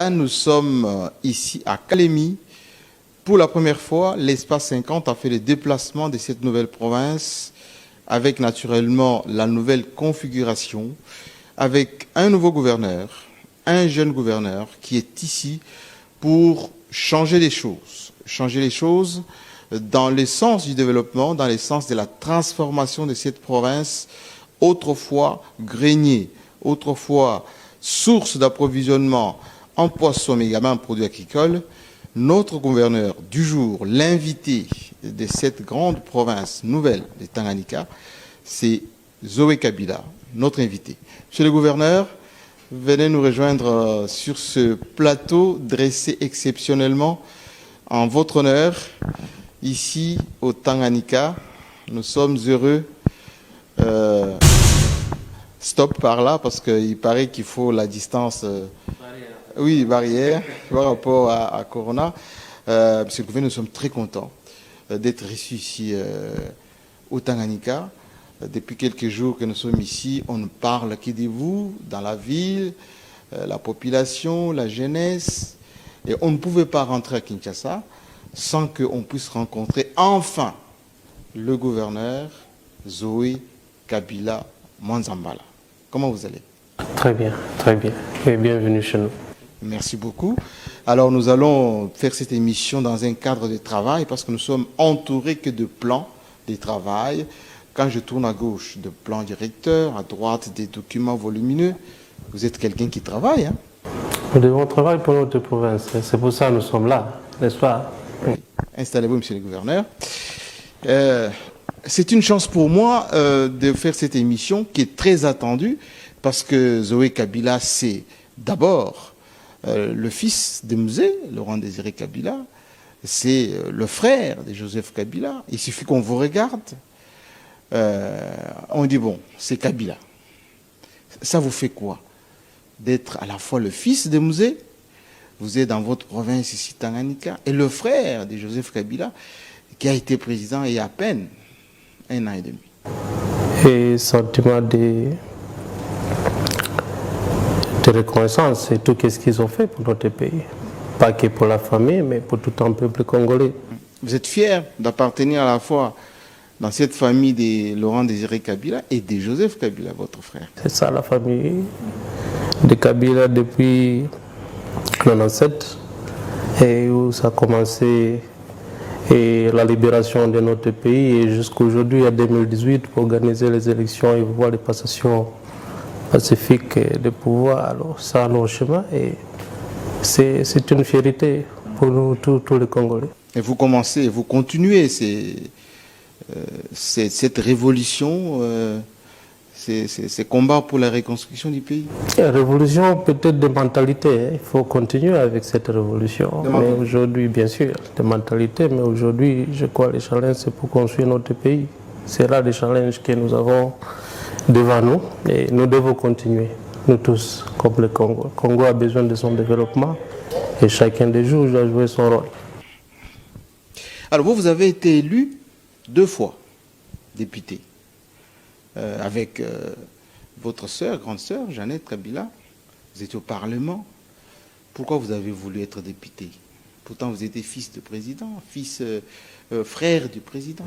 Nous sommes ici à Kalemi. Pour la première fois, l'Espace 50 a fait le déplacement de cette nouvelle province avec naturellement la nouvelle configuration, avec un nouveau gouverneur, un jeune gouverneur qui est ici pour changer les choses dans le sens du développement, dans le sens de la transformation de cette province, autrefois grenier, autrefois source d'approvisionnement en poissons, mais également en produits agricoles. Notre gouverneur du jour, l'invité de cette grande province nouvelle de Tanganyika, c'est Zoé Kabila, notre invité. Monsieur le gouverneur, venez nous rejoindre sur ce plateau dressé exceptionnellement en votre honneur, ici au Tanganyika. Nous sommes heureux. Stop par là, parce qu'il paraît qu'il faut la distance... Oui, barrière par rapport à Corona. Monsieur le gouverneur, nous sommes très contents d'être reçus ici au Tanganyika. Depuis quelques jours que nous sommes ici, on ne parle que de vous, dans la ville, la population, la jeunesse. Et on ne pouvait pas rentrer à Kinshasa sans qu'on puisse rencontrer enfin le gouverneur Zoé Kabila Mwanzambala. Comment vous allez? Très bien, et bienvenue chez nous. Merci beaucoup. Alors nous allons faire cette émission dans un cadre de travail parce que nous sommes entourés que de plans de travail. Quand je tourne à gauche, de plans directeurs, à droite, des documents volumineux. Vous êtes quelqu'un qui travaille, hein? Nous devons travailler pour notre province. C'est pour ça que nous sommes là, n'est-ce pas? Oui. Installez-vous, monsieur le gouverneur. C'est une chance pour moi de faire cette émission qui est très attendue parce que Zoé Kabila, c'est d'abord le fils de Mzee, Laurent Désiré Kabila, c'est le frère de Joseph Kabila. Il suffit qu'on vous regarde, on dit bon, c'est Kabila. Ça vous fait quoi d'être à la fois le fils de Mzee, vous êtes dans votre province ici, Tanganyika, et le frère de Joseph Kabila, qui a été président il y a à peine 1 an et demi. Et sentiment de reconnaissance, c'est tout ce qu'ils ont fait pour notre pays. Pas que pour la famille, mais pour tout un peuple congolais. Vous êtes fier d'appartenir à la fois dans cette famille de Laurent Désiré Kabila et de Joseph Kabila, votre frère. C'est ça la famille de Kabila depuis 1997, et où ça a commencé et la libération de notre pays, et jusqu'à aujourd'hui, à 2018, pour organiser les élections et voir les passations pacifiques de pouvoir. Alors ça a nos chemins et c'est une fierté pour nous tous les Congolais. Et vous commencez, vous continuez cette révolution, ces combats pour la reconstruction du pays. La révolution peut-être de mentalité, il faut continuer avec cette révolution. Mais aujourd'hui, bien sûr, de mentalité, mais aujourd'hui, je crois que le challenge, c'est pour construire notre pays. C'est là le challenge que nous avons devant nous et nous devons continuer, nous tous, comme le Congo. Le Congo a besoin de son développement et chacun des jours doit jouer son rôle. Alors vous avez été élu 2 fois député avec votre sœur, grande sœur, Jeannette Kabila. Vous étiez au Parlement. Pourquoi vous avez voulu être député? Pourtant vous étiez fils de président, frère du président.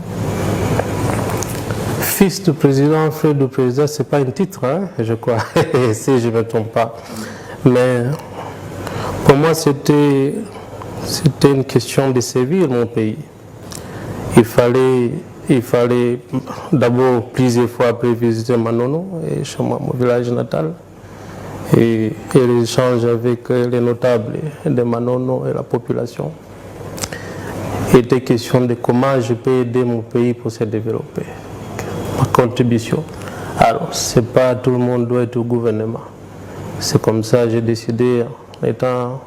Fils du président, frère du président, ce n'est pas un titre, hein, je crois, si je ne me trompe pas. Mais pour moi, c'était une question de servir mon pays. Il fallait d'abord plusieurs fois après visiter Manono, et chez moi, mon village natal, et l'échange avec les notables de Manono et la population. Il était question de comment je peux aider mon pays pour se développer. Ma contribution. Alors, c'est pas tout le monde doit être au gouvernement. C'est comme ça que j'ai décidé, en étant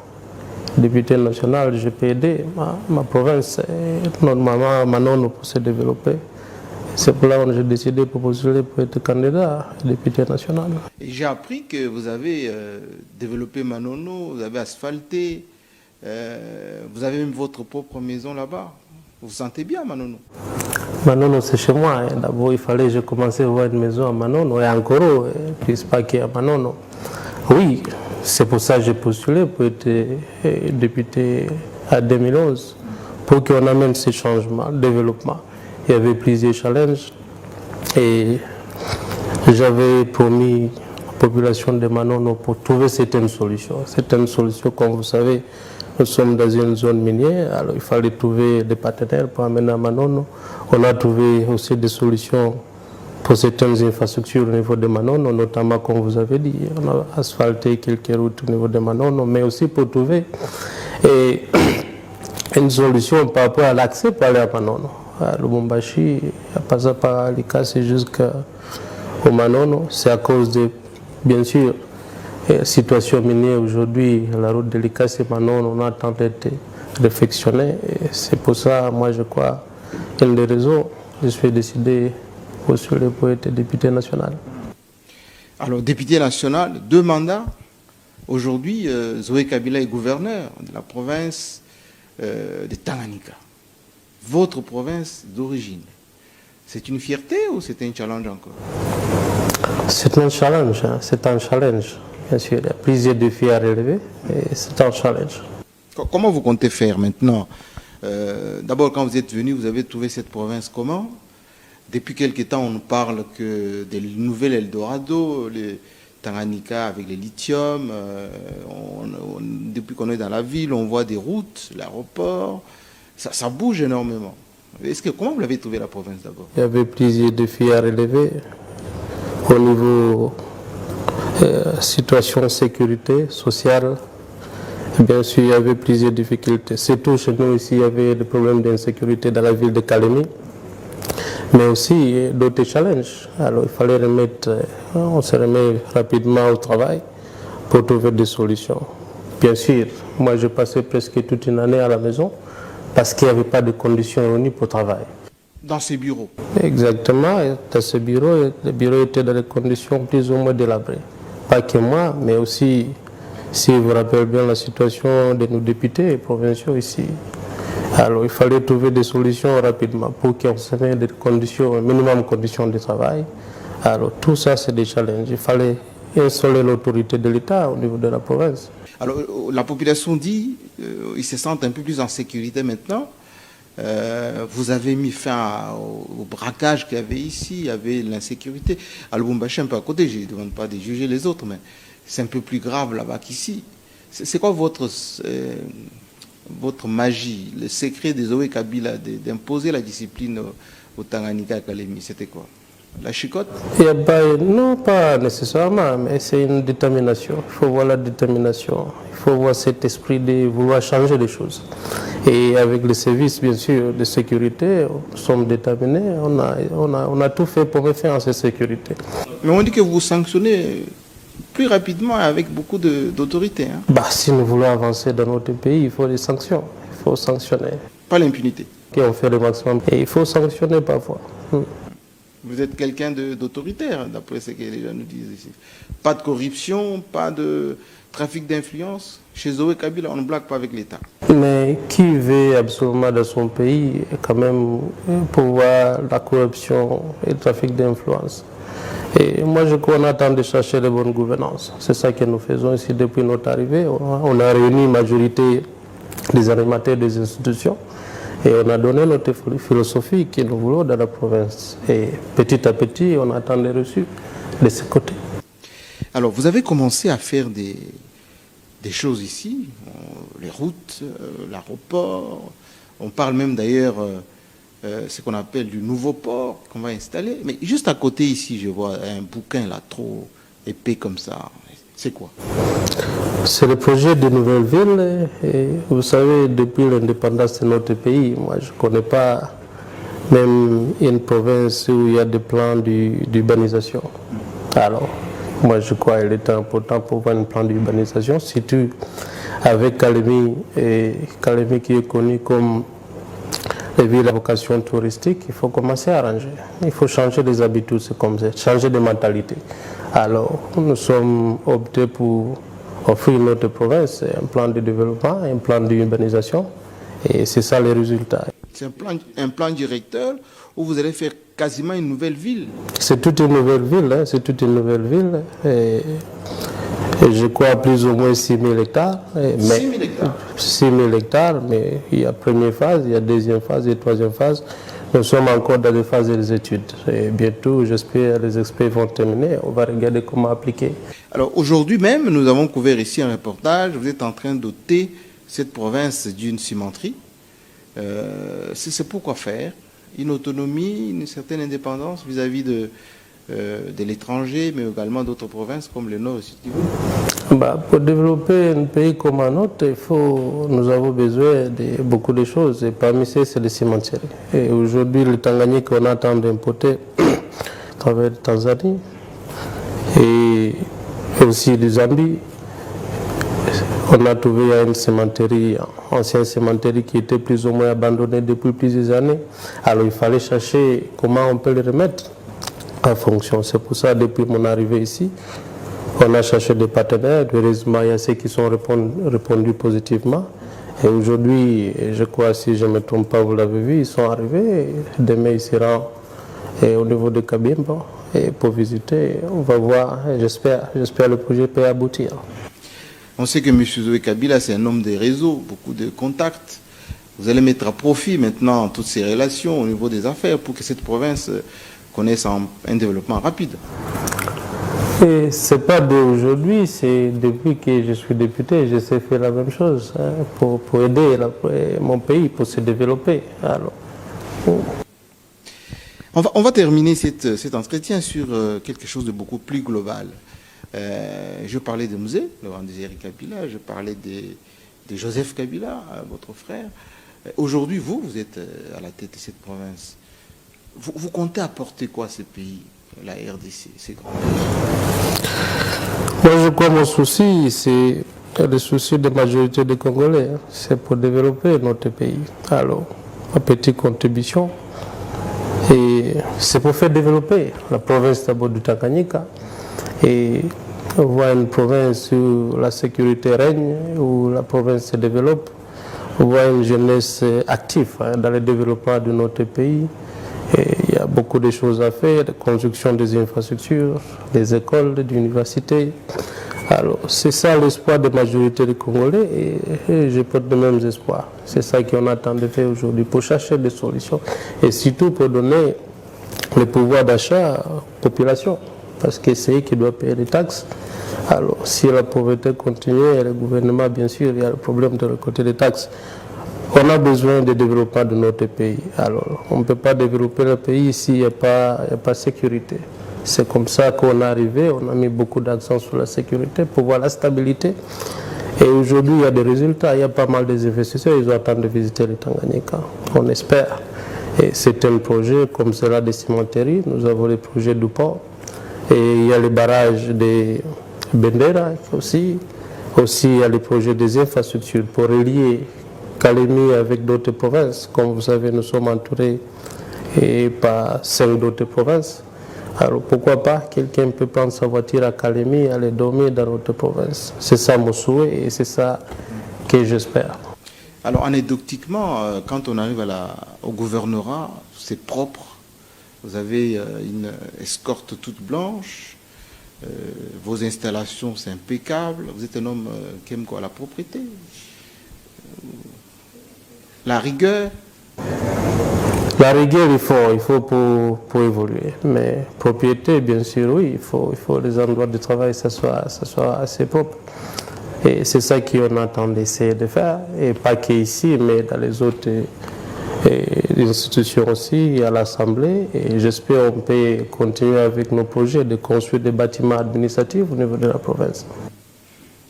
député national, je peux aider ma province, notre maman Manono, pour se développer. C'est pour là que j'ai décidé pour postuler pour être candidat à député national. J'ai appris que vous avez développé Manono, vous avez asphalté, vous avez même votre propre maison là-bas. Vous vous sentez bien, Manono? Manono, c'est chez moi. D'abord, il fallait que je commence à voir une maison à Manono et encore, plus pas qu'à Manono. Oui, c'est pour ça que j'ai postulé pour être député à 2011, pour qu'on amène ces changements, le développement. Il y avait plusieurs challenges et j'avais promis à la population de Manono pour trouver certaines solutions. Certaines solutions, comme vous savez, nous sommes dans une zone minière, alors il fallait trouver des partenaires pour amener à Manono. On a trouvé aussi des solutions pour certaines infrastructures au niveau de Manono, notamment comme vous avez dit, on a asphalté quelques routes au niveau de Manono, mais aussi pour trouver une solution par rapport à l'accès pour aller à Manono. À Lubumbashi, à passer par Likasi jusqu'au Manono, c'est à cause de, bien sûr, la situation minière aujourd'hui, la route de Likasi-Manono, on a tenté de réfectionner. C'est pour ça, moi je crois, une des raisons, je suis décidé pour être député national. Alors, député national, 2 mandats. Aujourd'hui, Zoé Kabila est gouverneur de la province de Tanganyika. Votre province d'origine. C'est une fierté ou c'est un challenge encore? C'est un challenge, hein. C'est un challenge. Bien sûr, il y a plusieurs défis à relever et c'est un challenge. Comment vous comptez faire maintenant? D'abord, quand vous êtes venu, vous avez trouvé cette province comment? Depuis quelque temps, on parle que des nouvelles Eldorado, les Tanganyika avec les lithium. Depuis qu'on est dans la ville, on voit des routes, l'aéroport. Ça bouge énormément. Comment vous l'avez trouvé la province d'abord? Il y avait plusieurs défis à relever au niveau situation de sécurité sociale. Bien sûr, il y avait plusieurs difficultés. Surtout chez nous ici, il y avait des problèmes d'insécurité dans la ville de Kalemi, mais aussi d'autres challenges. Alors il fallait on se remet rapidement au travail pour trouver des solutions. Bien sûr, moi j'ai passé presque toute une année à la maison parce qu'il n'y avait pas de conditions réunies pour travailler. Dans ces bureaux? Exactement, dans ce bureau, le bureau était dans des conditions plus ou moins délabrées. Pas que moi, mais aussi, si vous vous rappelez bien la situation de nos députés provinciaux ici. Alors il fallait trouver des solutions rapidement pour qu'on se mette des conditions, minimum conditions de travail. Alors tout ça c'est des challenges. Il fallait installer l'autorité de l'État au niveau de la province. Alors la population dit ils se sentent un peu plus en sécurité maintenant. Vous avez mis fin au braquage qu'il y avait ici, il y avait l'insécurité. À Lubumbashi, un peu à côté, je ne demande pas de juger les autres, mais c'est un peu plus grave là-bas qu'ici. C'est quoi votre magie, le secret de Zoé Kabila d'imposer la discipline au Tanganyika à Kalemi? C'était quoi? La chicotte? Non, pas nécessairement, mais c'est une détermination. Il faut voir la détermination. Il faut voir cet esprit de vouloir changer les choses. Et avec les services, bien sûr, de sécurité, nous sommes déterminés. On a tout fait pour me faire en cette sécurité. Mais on dit que vous sanctionnez plus rapidement et avec beaucoup d'autorité. Hein? Si nous voulons avancer dans notre pays, il faut des sanctions. Il faut sanctionner. Pas l'impunité. On fait le maximum. Et il faut sanctionner parfois. Vous êtes quelqu'un d'autoritaire, d'après ce que les gens nous disent ici. Pas de corruption, pas de trafic d'influence. Chez Zoé Kabila, on ne blague pas avec l'État. Mais qui veut absolument dans son pays, quand même, pour voir la corruption et le trafic d'influence? Et moi, je crois qu'on attend de chercher la bonne gouvernance. C'est ça que nous faisons ici depuis notre arrivée. On a réuni la majorité des animateurs des institutions. Et on a donné notre philosophie que nous voulons dans la province. Et petit à petit, on attend les reçus de ce côté. Alors, vous avez commencé à faire des choses ici, les routes, l'aéroport. On parle même d'ailleurs ce qu'on appelle du nouveau port qu'on va installer. Mais juste à côté ici, je vois un bouquin là, trop épais comme ça. C'est quoi? C'est le projet de nouvelle ville. Et vous savez, depuis l'indépendance de notre pays, moi je ne connais pas même une province où il y a des plans d'urbanisation. Alors, moi je crois qu'il est important pour voir un plan d'urbanisation, surtout avec Kalemi, et Kalemi qui est connu comme les villes à vocation touristique. Il faut commencer à arranger. Il faut changer des habitudes, c'est comme ça, changer de mentalité. Alors, nous sommes optés pour offrir notre province un plan de développement, un plan d'urbanisation, et c'est ça les résultats. C'est un plan directeur où vous allez faire quasiment une nouvelle ville. C'est toute une nouvelle ville, hein, c'est toute une nouvelle ville. Et Je crois plus ou moins 6 000 hectares. 6 000 hectares 6 000 hectares, mais il y a première phase, il y a deuxième phase et troisième phase. Nous sommes encore dans les phases des études. Et bientôt, j'espère, les experts vont terminer. On va regarder comment appliquer. Alors aujourd'hui même, nous avons couvert ici un reportage. Vous êtes en train de doter cette province d'une cimenterie. C'est pourquoi faire une autonomie, une certaine indépendance vis-à-vis de l'étranger, mais également d'autres provinces comme le Nord et le Sud-Kivu. Pour développer un pays comme un autre, nous avons besoin de beaucoup de choses. Et parmi ces, c'est les cimentières. Et aujourd'hui, le Tanganyika, on attend d'importer à travers la Tanzanie et aussi le Zambie. On a trouvé une cimenterie, ancienne cimenterie qui était plus ou moins abandonnée depuis plusieurs années. Alors il fallait chercher comment on peut le remettre en fonction. C'est pour ça, depuis mon arrivée ici, on a cherché des partenaires. Heureusement, il y a ceux qui sont répondus positivement. Et aujourd'hui, je crois, si je ne me trompe pas, vous l'avez vu, ils sont arrivés. Demain, ils seront au niveau de Kabimba et pour visiter. On va voir. J'espère que le projet peut aboutir. On sait que M. Zoé Kabila, c'est un homme des réseaux, beaucoup de contacts. Vous allez mettre à profit maintenant toutes ces relations au niveau des affaires pour que cette province connaisse un développement rapide. Ce n'est pas d'aujourd'hui, c'est depuis que je suis député, j'essaie de faire la même chose pour aider mon pays, pour se développer. Alors, on va terminer cet entretien sur quelque chose de beaucoup plus global. Je parlais de Mzee, Laurent Désiré Kabila, je parlais de Joseph Kabila, votre frère. Aujourd'hui, vous êtes à la tête de cette province. Vous comptez apporter quoi à ce pays, la RDC, ces grands pays? Moi, je crois que mon souci, c'est le souci de la majorité des Congolais. C'est pour développer notre pays. Alors, ma petite contribution, et c'est pour faire développer la province d'abord du Tanganyika. Et on voit une province où la sécurité règne, où la province se développe. On voit une jeunesse active dans le développement de notre pays. Et il y a beaucoup de choses à faire, la construction des infrastructures, des écoles, des universités. Alors, c'est ça l'espoir de la majorité des Congolais et je porte de mêmes espoirs. C'est ça qu'on attend de faire aujourd'hui pour chercher des solutions et surtout pour donner le pouvoir d'achat à la population. Parce que c'est eux qui doivent payer les taxes. Alors, si la pauvreté continue, et le gouvernement, bien sûr, il y a le problème de récolter les taxes. On a besoin de développement de notre pays. Alors, on ne peut pas développer le pays s'il n'y a pas de sécurité. C'est comme ça qu'on est arrivé, on a mis beaucoup d'accent sur la sécurité pour voir la stabilité. Et aujourd'hui, il y a des résultats, il y a pas mal d'investisseurs, ils attendent de visiter le Tanganyika. On espère. Et c'est un projet comme cela des cimenteries, nous avons le projet du port. Et il y a les barrages de Bendera aussi. Aussi, il y a les projets des infrastructures pour relier Kalemi avec d'autres provinces. Comme vous savez, nous sommes entourés par 5 d'autres provinces. Alors pourquoi pas, quelqu'un peut prendre sa voiture à Kalemi et aller dormir dans notre province. C'est ça mon souhait et c'est ça que j'espère. Alors anecdotiquement, quand on arrive au gouvernorat, c'est propre. Vous avez une escorte toute blanche, vos installations c'est impeccable, vous êtes un homme qui aime quoi? La propreté, la rigueur. La rigueur, il faut pour évoluer. Mais propriété, bien sûr, oui, il faut les endroits de travail, ça soit assez propre. Et c'est ça qu'on attend d'essayer de faire. Et pas qu'ici, mais dans les autres institutions aussi, à l'Assemblée. Et j'espère qu'on peut continuer avec nos projets de construire des bâtiments administratifs au niveau de la province.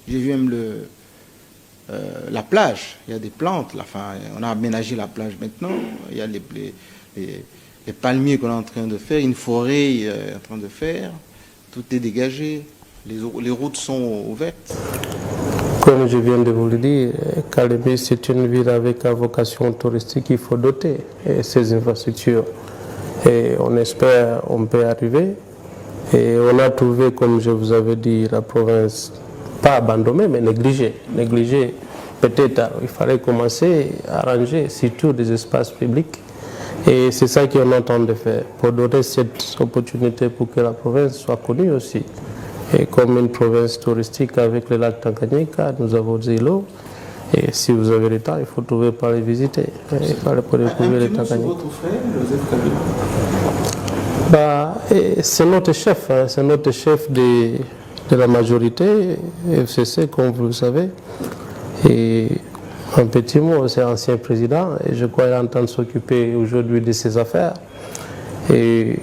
J'ai vu même la plage, il y a des plantes, on a aménagé la plage maintenant, il y a les palmiers qu'on est en train de faire, une forêt en train de faire, tout est dégagé, les routes sont ouvertes. Comme je viens de vous le dire, Kalemi c'est une ville avec une vocation touristique, il faut doter ces infrastructures. Et on espère qu'on peut arriver. Et on a trouvé, comme je vous avais dit, la province pas abandonnée, mais négligée. Négligée, peut-être, il fallait commencer à arranger surtout des espaces publics. Et c'est ça qu'on est en train de faire, pour donner cette opportunité pour que la province soit connue aussi. Et comme une province touristique avec le lac Tanganyika, nous avons des îlots. Et si vous avez le temps, il faut trouver par les visiter. Il faut aller pour découvrir le Tanganyika. Votre frère, Joseph Kabila? C'est notre chef, hein, c'est notre chef de la majorité, FCC, comme vous le savez. Et un petit mot, c'est ancien président, et je crois qu'il est en train de s'occuper aujourd'hui de ses affaires. Et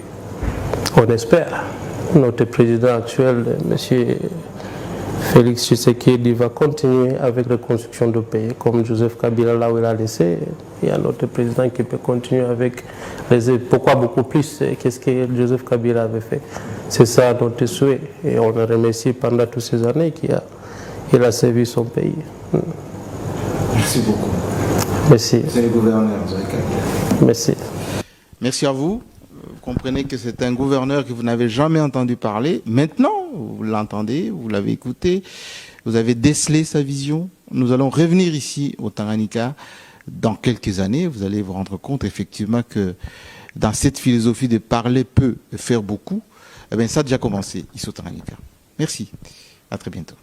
on espère, notre président actuel, M. Félix Tshisekedi, va continuer avec la construction de pays, comme Joseph Kabila là où il a laissé. Il y a notre président qui peut continuer avec pourquoi beaucoup plus qu'est-ce que Joseph Kabila avait fait. C'est ça notre souhait. Et on le remercie pendant toutes ces années qu'il a servi son pays. Merci beaucoup. Merci. C'est le gouverneur, Joseph Kabila. Merci. Merci à vous. Vous comprenez que c'est un gouverneur que vous n'avez jamais entendu parler. Maintenant, vous l'entendez, vous l'avez écouté, vous avez décelé sa vision. Nous allons revenir ici au Tanganyika dans quelques années. Vous allez vous rendre compte effectivement que dans cette philosophie de parler peu et faire beaucoup, eh bien, ça a déjà commencé ici au Tanganyika. Merci. À très bientôt.